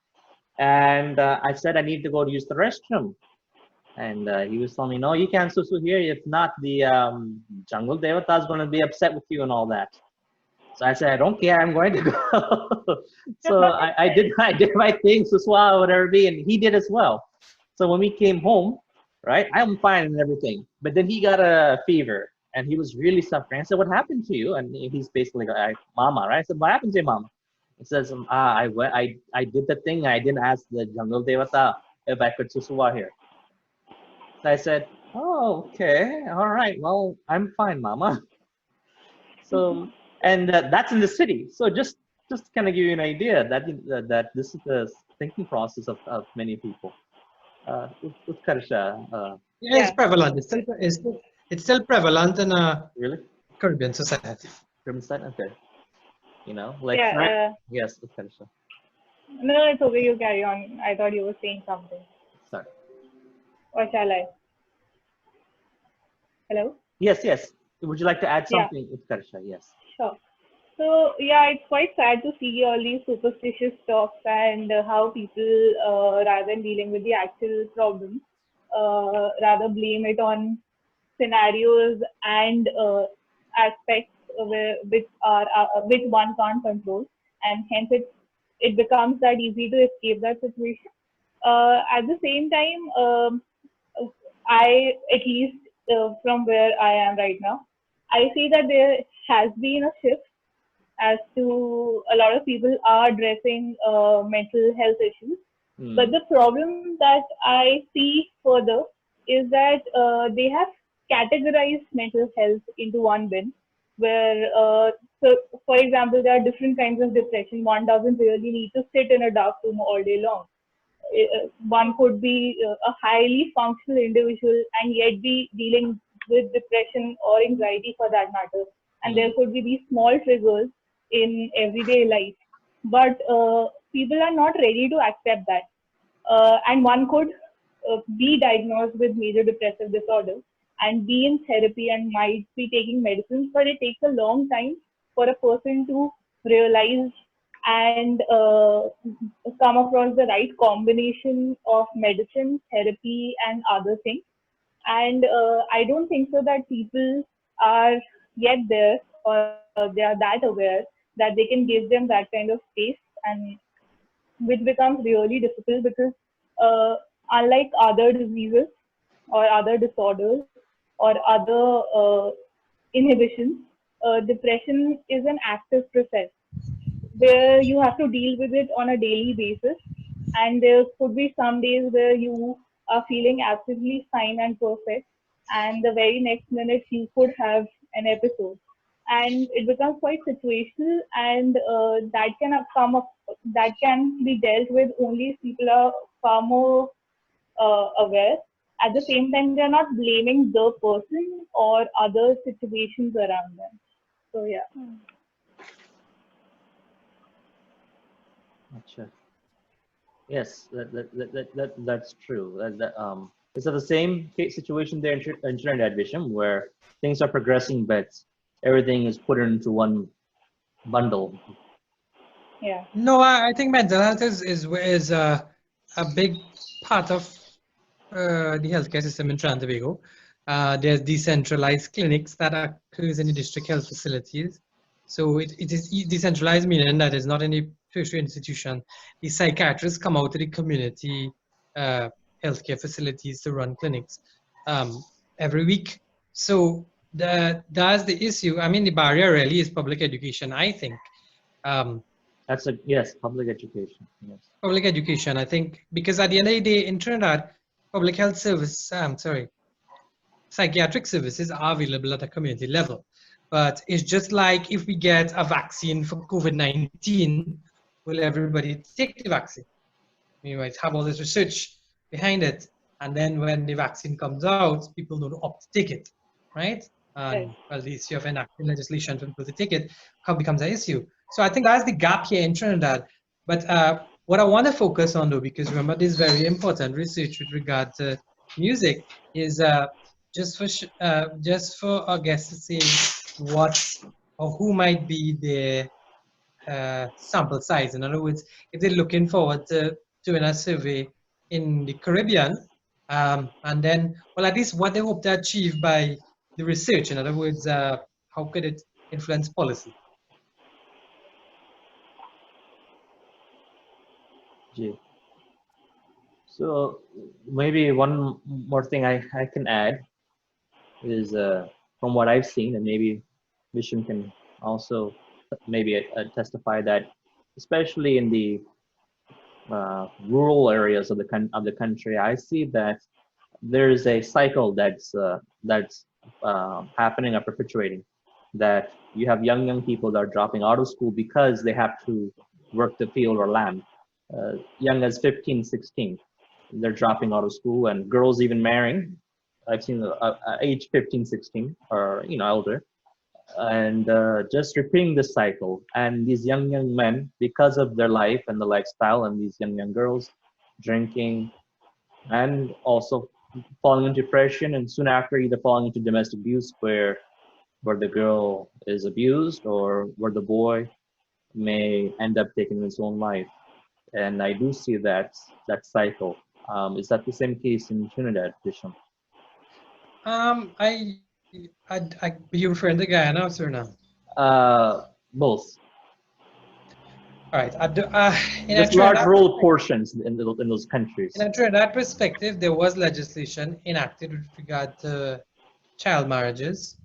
And I said I need to go to use the restroom. And he was telling me, no, you can't susu here. If not, the jungle devata is going to be upset with you and all that. So I said, I don't care. I'm going to go. So I did my thing, suswa, whatever it be, and he did as well. So when we came home, right, I'm fine and everything. But then he got a fever and he was really suffering. I said, what happened to you? And he's basically like, Mama, right? I said, what happened to you, Mama? He says, I did the thing. I didn't ask the jungle devata if I could susua here. So I said, oh, okay, all right. Well, I'm fine, Mama. So, and that's in the city. So just kind of give you an idea that that this is the thinking process of many people. Utkarsha, Yeah, it's prevalent. It's still prevalent in really? Caribbean society. Crimson? Okay. You know, like, Yeah. yes, Utkarsha. No, it's okay. You carry on. I thought you were saying something. Sorry. Or shall I? Hello? Yes, yes. Would you like to add Yeah. something, Utkarsha? Yes. Sure. So yeah, it's quite sad to see all these superstitious talks and how people, rather than dealing with the actual problem, rather blame it on scenarios and aspects which one can't control, and hence it becomes that easy to escape that situation. At the same time, I, at least from where I am right now, I see that there has been a shift as to a lot of people are addressing mental health issues. But the problem that I see further is that they have categorized mental health into one bin, where, so for example, there are different kinds of depression. One doesn't really need to sit in a dark room all day long. One could be a highly functional individual and yet be dealing with depression or anxiety for that matter. And there could be these small triggers in everyday life. But people are not ready to accept that. And one could be diagnosed with major depressive disorder and be in therapy and might be taking medicines, but it takes a long time for a person to realize and come across the right combination of medicine, therapy, and other things. And I don't think so that people are yet there, or they are that aware that they can give them that kind of space, and which becomes really difficult because unlike other diseases or other disorders or other inhibitions, depression is an active process where you have to deal with it on a daily basis. And there could be some days where you are feeling absolutely fine and perfect, and the very next minute you could have an episode. And it becomes quite situational, and that can be dealt with only if people are far more aware. At the same time, they're not blaming the person or other situations around them. So yeah. Gotcha. Yes, that's true. It's the same situation there in Trinidad, Bisham, where things are progressing, but everything is put into one bundle. Yeah. No, I think mental health is a big part of the healthcare system in Trinidad and Tobago. There's decentralized clinics that occurs in the district health facilities. So it is decentralized, meaning that it's not any tertiary institution. The psychiatrists come out to the community healthcare facilities to run clinics every week. So that's the issue. I mean, the barrier really is public education, I think. Yes, public education. Yes. Public education, I think, because at the end of the day in Trinidad, public health psychiatric services are available at a community level. But it's just like if we get a vaccine for COVID-19, will everybody take the vaccine? We might have all this research behind it, and then when the vaccine comes out, people don't opt to take it, right? And well, the issue of enacting legislation for people to take it becomes an issue. So I think that's the gap here in Trinidad. But what I want to focus on, though, because remember this very important research with regard to music, is just for our guests to say what or who might be their sample size. In other words, if they're looking forward to doing a survey in the Caribbean, and then, well, at least what they hope to achieve by the research. In other words, how could it influence policy? So maybe one more thing I can add is from what I've seen, and maybe Vishnu can also maybe testify that, especially in the rural areas of the country, I see that there's a cycle that's happening or perpetuating. That you have young people that are dropping out of school because they have to work the field or land. Young as 15, 16, they're dropping out of school, and girls even marrying. I've seen age 15, 16, or older, and just repeating this cycle. And these young men, because of their life and the lifestyle, and these young girls drinking, and also falling into depression, and soon after either falling into domestic abuse, where the girl is abused, or where the boy may end up taking his own life. And I do see that cycle. Is that the same case in Trinidad, Bisham? You referring to Guyana or Suriname? Both. All right. There's large rural portions in those countries. In a Trinidad perspective, there was legislation enacted with regard to child marriages,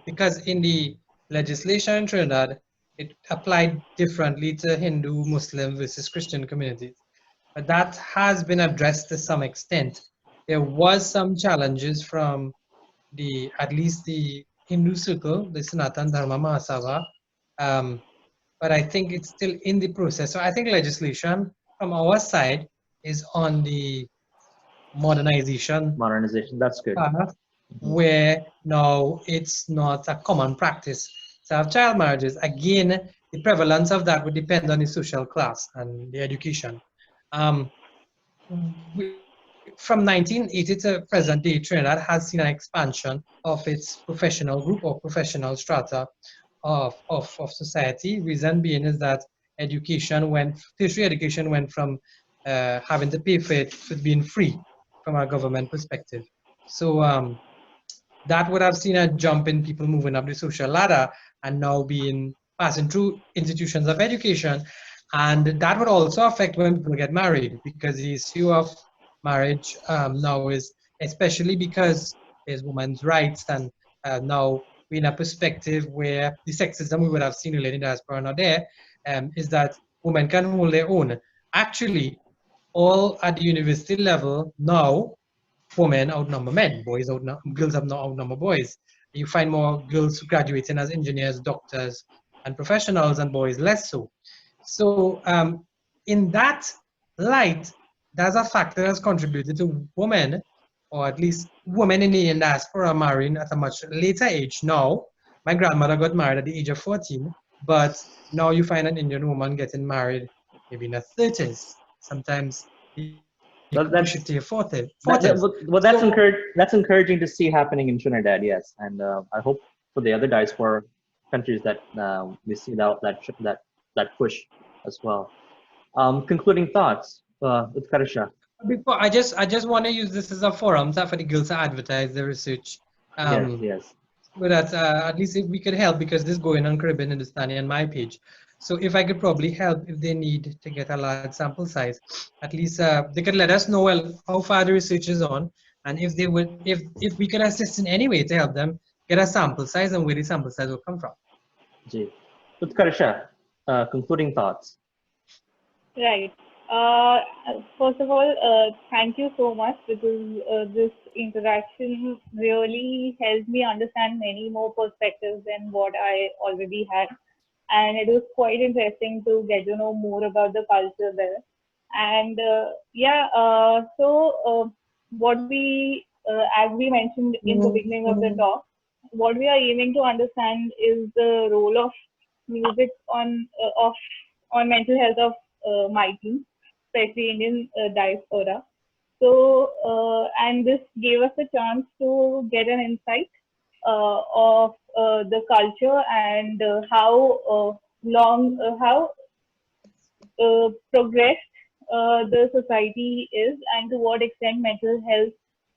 because in the legislation in Trinidad, it applied differently to Hindu, Muslim versus Christian communities. But that has been addressed to some extent. There was some challenges from at least the Hindu circle, the Sanatan Dharma Mahasabha, but I think it's still in the process. So I think legislation from our side is on the modernization. That's good. Where now it's not a common practice to have child marriages. Again, the prevalence of that would depend on the social class and the education. From 1980 to present day, Trinidad has seen an expansion of its professional group or professional strata of society. Reason being is that tertiary education went from having to pay for it to being free from a government perspective. So that would have seen a jump in people moving up the social ladder and now passing through institutions of education. And that would also affect when people get married, because the issue of marriage now is, especially because there's women's rights, and now we're in a perspective where the sexism we would have seen related to diaspora not there, is that women can hold their own. Actually, all at the university level now, women outnumber men, girls have now outnumber boys. You find more girls graduating as engineers, doctors, and professionals, and boys less so. So in that light, that's a factor that's contributed to women, or at least women in the Indian diaspora, marrying at a much later age. Now, my grandmother got married at the age of 14, but now you find an Indian woman getting married maybe in her 30s, sometimes push it to your 40s. Well, that's encouraging to see happening in Trinidad, yes, and I hope for the other diaspora countries that we see that push as well. Concluding thoughts, Utkarsha. Before I just want to use this as a forum for the girls to advertise their research. Yes. But that at least if we could help, because this is going on Caribbean Hindustani on my page. So if I could probably help if they need to get a large sample size, at least they could let us know how far the research is on, and if we could assist in any way to help them get a sample size and where the sample size will come from. Utkarsha, concluding thoughts. Right. Uh, First of all, thank you so much because this interaction really helped me understand many more perspectives than what I already had. And it was quite interesting to get to know more about the culture there. And what as we mentioned in the beginning of the talk, what we are aiming to understand is the role of music on mental health of migrants, especially Indian diaspora. So, and this gave us a chance to get an insight of the culture and how progressed the society is, and to what extent mental health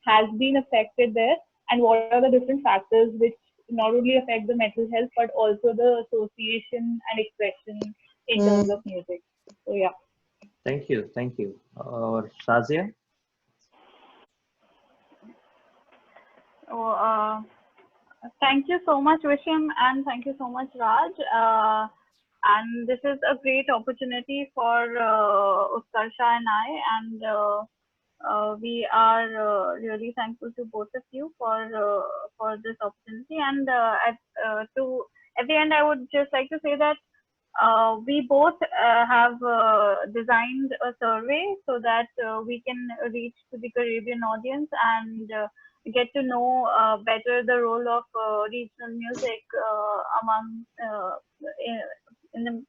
has been affected there, and what are the different factors which not only affect the mental health but also the association and expression in terms of music. So yeah. Thank you. Thank you. Shazia? So, thank you so much, Visham, and thank you so much, Raj. And this is a great opportunity for Utkarsha and I, and we are really thankful to both of you for this opportunity. And at the end, I would just like to say that we both have designed a survey so that we can reach to the Caribbean audience and get to know better the role of regional music among in the,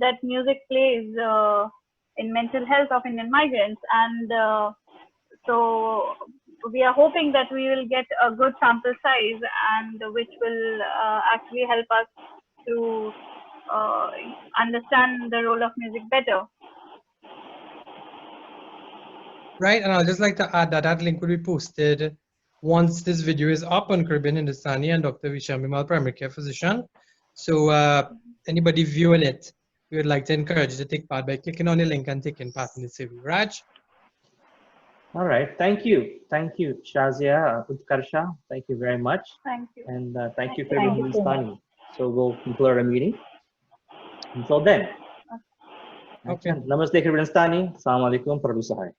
that music plays in mental health of Indian migrants. And so we are hoping that we will get a good sample size, and which will actually help us to understand the role of music better. Right, and I'll just like to add that that link will be posted once this video is up on Caribbean Hindustani and Dr. Visham Bimal, primary care physician. So anybody viewing it, we would like to encourage you to take part by clicking on the link and taking part in the survey. Raj? All right. Thank you. Thank you, Shazia, Utkarsha. Thank you very much. Thank you. And thank you, Thank Caribbean you so much. Hindustani. So we'll conclude our meeting. Until then. Okay. Namaste, Caribbean Hindustani. Assalamu alaikum. Prabhu Sahai.